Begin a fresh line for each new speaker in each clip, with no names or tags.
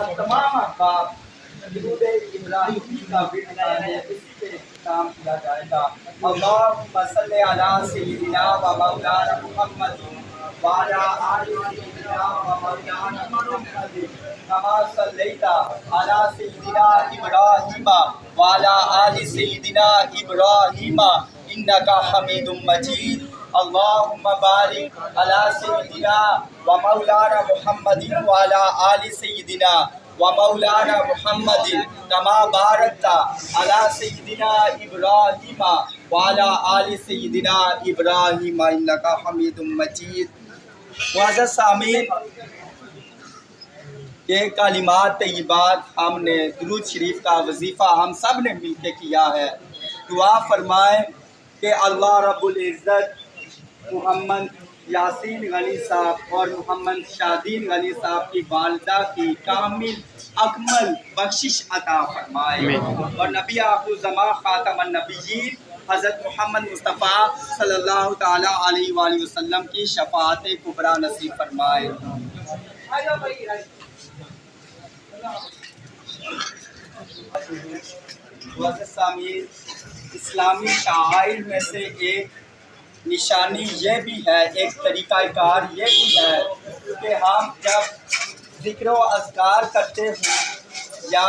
تمام احباب درود ابراہیمی کا ورد ہے، اسی پہ اختتام کیا جائے گا۔ اللہم صلی علی سیدنا و مولانا محمد وعلی آل سیدنا و مولانا محمد کما صلیت علی سیدنا ابراہیم وعلی آل سیدنا ابراہیم انک حمید مجید۔ اللہم بارک علی سیدنا و مولانا محمد وعلی آل سیدنا و مولانا محمد کما بارکت علی سیدنا ابراہیم وعلی آل سیدنا ابراہیم انک حمید مجید۔ معزز سامعین، یہ کلمات طیبات ہم نے درود شریف کا وظیفہ ہم سب نے مل کے کیا ہے۔ دعا فرمائیں کہ اللہ رب العزت محمد یاسین غنی صاحب اور محمد شادین غنی صاحب کی والدہ کی کامل اکمل بخشش عطا فرمائے، اور نبی آخر الزمان خاتم النبیین حضرت محمد مصطفیٰ صلی اللہ تعالی علیہ وآلہ وسلم کی شفاعت کبریٰ نصیب فرمائے۔ اسلامی شعائر میں سے ایک نشانی یہ بھی ہے، ایک طریقہ کار یہ بھی ہے کہ ہم جب ذکر و اذکار کرتے ہیں یا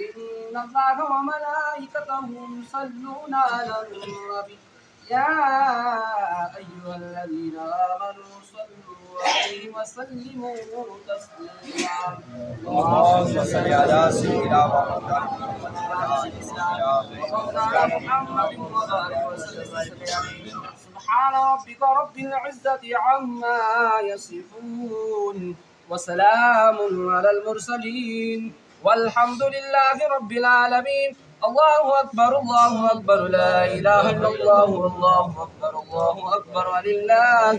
إن الله وملائكته يصلون على النبي يا أيها الذين آمنوا صلوا عليه وسلموا تسليما اللهم صل على سيدنا محمد وآله وسلم سبحان ربك رب العزة عما يصفون وسلام على المرسلين والحمد لله رب العالمين। الله أكبر لا إله إلا الله والله أكبر ولله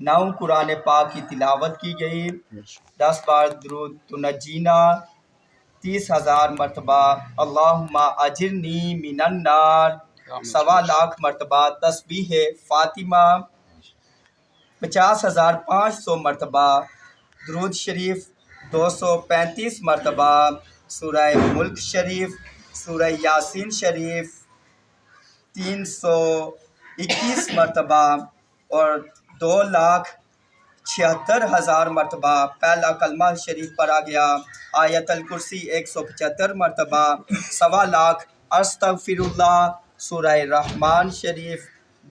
9 قرآن پاک کی تلاوت کی گئی، 10 بار درود تنجینا، 30,000 مرتبہ اللہم اجرنی من النار، 1.25 مرتبہ تسبیح فاطمہ، 50,500 مرتبہ درود شریف، 235 مرتبہ سورہ ملک شریف، سورہ یاسین شریف 321 مرتبہ اور 2,76,000 مرتبہ پہلا کلمہ شریف پڑھا گیا، آیت الکرسی 175 مرتبہ، 1.25 استغفر اللہ، سورہ رحمان شریف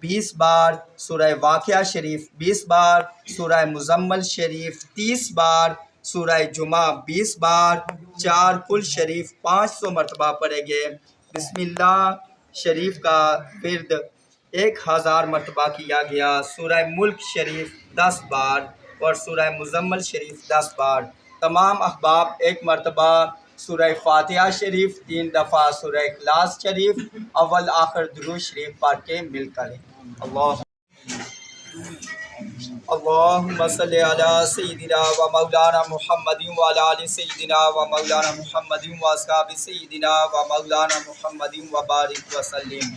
20 بار، سورہ واقعہ شریف 20 بار، سورہ مزمل شریف 30 بار، سورہ جمعہ 20 بار، 4 کل شریف 500 مرتبہ پڑھے گے، بسم اللہ شریف کا ورد 1000 مرتبہ کیا گیا، سورہ ملک شریف 10 بار اور سورہ مزمل شریف 10 بار، تمام احباب 1 مرتبہ سورہ فاتحہ شریف، 3 دفعہ سورہ اخلاص شریف، اول آخر درود شریف پڑھ کے مل کر اللہم صلی علی سیدنا و مولانا محمد و علی آل سیدنا و مولانا محمد و اصحاب سیدنا و مولانا محمد و بارک وسلم۔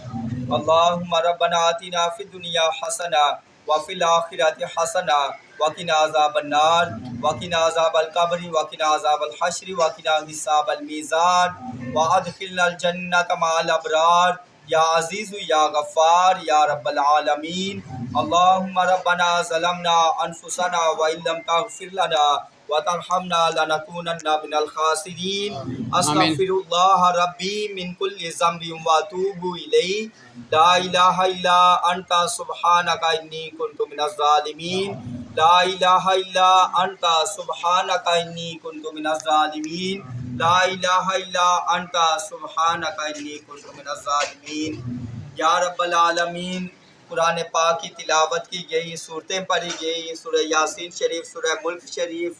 اللہم ربنا آتنا فی الدنیا حسنہ وفی الآخرۃ حسنہ وقنا عذاب النار وقنا عذاب القبر وقنا عذاب الحشر وقنا حساب المیزان وادخلنا الجنۃ مع الابرار یا عزیز یا غفار یا رب العالمین۔ اللہم ربنا ظلمنا انفسنا وان لم تغفر لنا وترحمنا لنکونن من الخاسرین۔ استغفر اللہ ربی من کل ذنب واتوب الیہ، لا الہ الا انت سبحانک انی کنت من الظالمین، لا الہ الا انت سبحانک انی کنت من الظالمین، لا الہ الا انت سبحانک انی کنت من الظالمین۔ یا رب العالمین، قرآن پاک کی تلاوت کی گئی، صورتیں پڑھی گئی، سورہ یاسین شریف، سورہ ملک شریف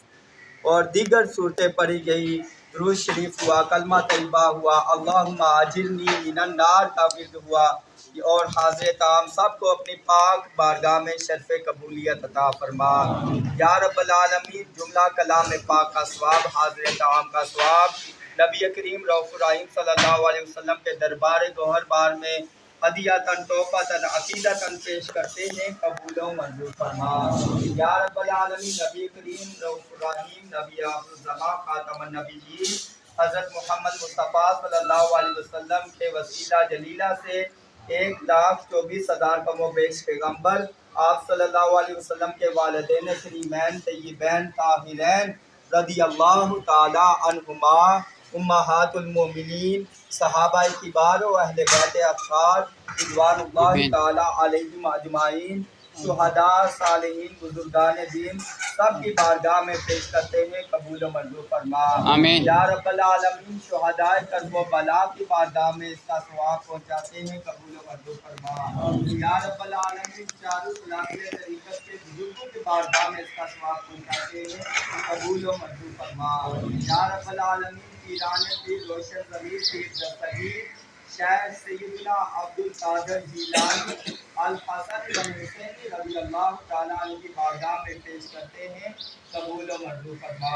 اور دیگر صورتیں پڑھی گئی، درود شریف ہوا، کلمہ طیبہ ہوا، اللہم اجرنی من النار کا ورد ہوا، اور حاضر تام سب کو اپنی پاک بارگاہ میں شرف قبولیت عطا فرما۔ یا رب العالمین، جملہ کلام پاک کا ثواب، حاضر تام کا ثواب نبی کریم رؤوف الرحیم صلی اللہ علیہ وسلم کے دربار گوہر بار میں ہدیۃً تحفۃً عقیدتاً پیش کرتے ہیں، قبول و منظور فرما۔ یا رب العالمین، نبی کریم رؤوف الرحیم، نبی آخر الزمان، خاتم النبیین حضرت محمد مصطفیٰ صلی اللہ علیہ وسلم کے وسیلہ جلیلہ سے 1,24,000 کم و بیش پیغمبر آپ صلی اللہ علیہ وسلم کے والدین کریمین طیبین طاہرین رضی اللہ تعالی عنہما، امہات المومنین، صحابہ کبار و اہل بیت اطہار رضوان اللہ تعالی علیہم اجمعین، شہداء، صالحین، بزرگان دین سب کی بارگاہ میں پیش کرتے ہیں، قبول و منظور فرما۔
آمین۔
یا رب العالمین، شہداء کرب و بلا کی بارگاہ میں اس کا ثواب پہنچاتے ہیں، قبول و منظور فرما۔ یا رب العالمین، چاروں خلافۂ طریقت کے بزرگوں کی بارگاہ میں اس کا ثواب پہنچاتے ہیں، قبول و منظور فرما۔ یا رب العالمین، پیران پیر روشن ضمیر پیر دستگیر شیخ سیدنا عبدالقادر جیلانی الحسن بن حسین رضی اللہ تعالیٰ عنہ کی بارگاہ میں پیش کرتے ہیں، قبول و منظور فرما۔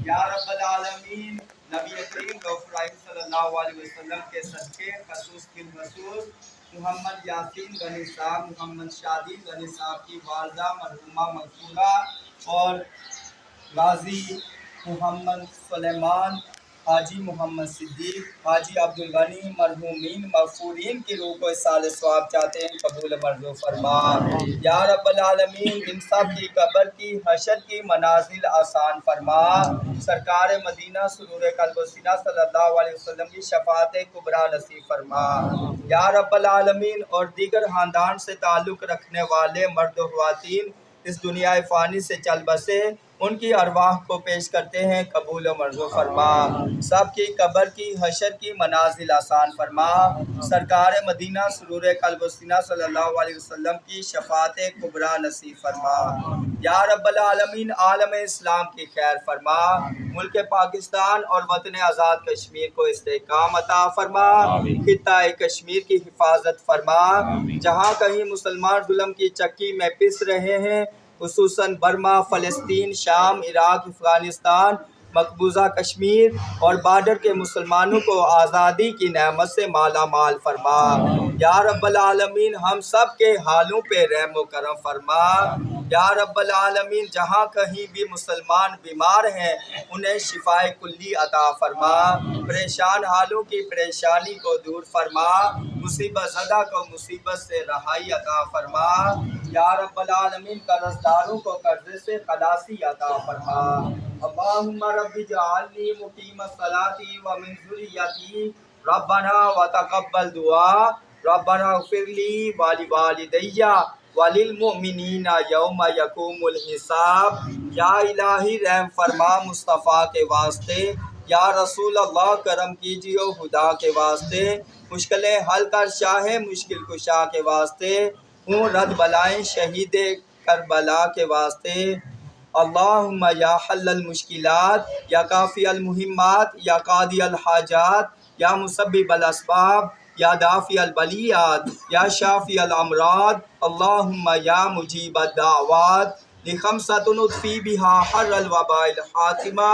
یا رب العالمین، نبی کریم رؤوف الرحیم صلی اللہ علیہ وسلم کے صدقے خصوص بالخصوص محمد یاسین غنی صاحب، محمد شادی غنی صاحب کی والدہ مرحومہ منصورہ اور غازی محمد سلیمان، حاجی محمد صدیق، حاجی عبدالغنی مرحومین مغفورین کی روح کو اصال ثواب چاہتے ہیں، قبول منظور فرما۔ یا رب العالمین، ان سب کی قبر کی حشر کی منازل آسان فرما، سرکار مدینہ سرور قلب و سینہ صلی اللہ علیہ وسلم کی شفاعت کبریٰ نصیب فرما۔ یا رب العالمین، اور دیگر خاندان سے تعلق رکھنے والے مرد و خواتین اس دنیا فانی سے چل بسے، ان کی ارواح کو پیش کرتے ہیں، قبول و منظور فرما، سب کی قبر کی حشر کی منازل آسان فرما، سرکار مدینہ سرور قلب و سینہ صلی اللہ علیہ وسلم کی شفاعت کبریٰ نصیب فرما۔ یا رب العالمین، عالم اسلام کی خیر فرما، ملک پاکستان اور وطن آزاد کشمیر کو استحکام عطا فرما، خطہ کشمیر کی حفاظت فرما، جہاں کہیں مسلمان ظلم کی چکی میں پس رہے ہیں خصوصاً برما، فلسطین، شام، عراق، افغانستان، مقبوضہ کشمیر اور بارڈر کے مسلمانوں کو آزادی کی نعمت سے مالا مال فرما۔ یا رب العالمین ہم سب کے حالوں پہ رحم و کرم فرما۔ یا رب العالمین جہاں کہیں بھی مسلمان بیمار ہیں انہیں شفائے کلی عطا فرما، پریشان حالوں کی پریشانی کو دور فرما، مصیبت زدہ کو مصیبت سے رہائی عطا فرما۔ یا رب العالمین قرض داروں کو قرضے سے خلاصی عطا فرما۔ اللہم رب اجعلنی مقیم الصلاۃ ومن ذریتی ربنا وتقبل دعا ربنا اغفر لی ولوالدی وللمؤمنین یوم یقوم الحساب۔ یا الہی رحم فرما مصطفیٰ کے واسطے، یا رسول اللہ کرم کیجیے خدا کے واسطے، مشکلیں حل کر شاہ مشکل کشا کے واسطے، ہوں رد بلائیں شہید کربلا کے واسطے۔ اللہم یا حل المشکلات، یا کافی المہمات، یا قاضی الحاجات، یا مسبب الاسباب، یا دافع البلیات، یا شافی الامراض، اللہم یا مجیب الدعوات، لخمسۃ نطفی بہا حر الوباء الحاتمہ،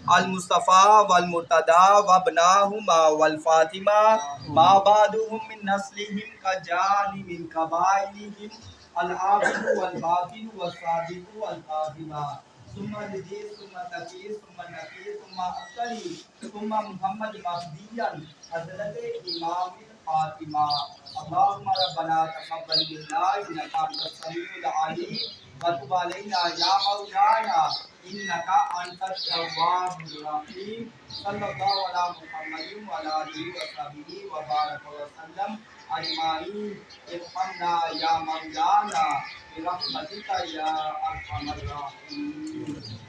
المصطفیٰ والمرتضیٰ وابناہما والفاطمہ، ما بعدهم من نسلهم کجان من قبائلهم العابد والباطن والصادق والکاذب، ثم الجديد ثم التقي ثم النقي ثم الطري ثم محمد مهديا حضرت امام الخاتمہ۔ اللهم ربنا تقبل منا انك انت السميع العليم وتب علينا يا مولانا انك انت التواب الرحيم۔ صلی اللہ علی محمد وعلى آلہ وصحبہ وبارک وسلم اجمعین۔ ارحمنا یا مولانا برحمتک یا ارحم الراحمین۔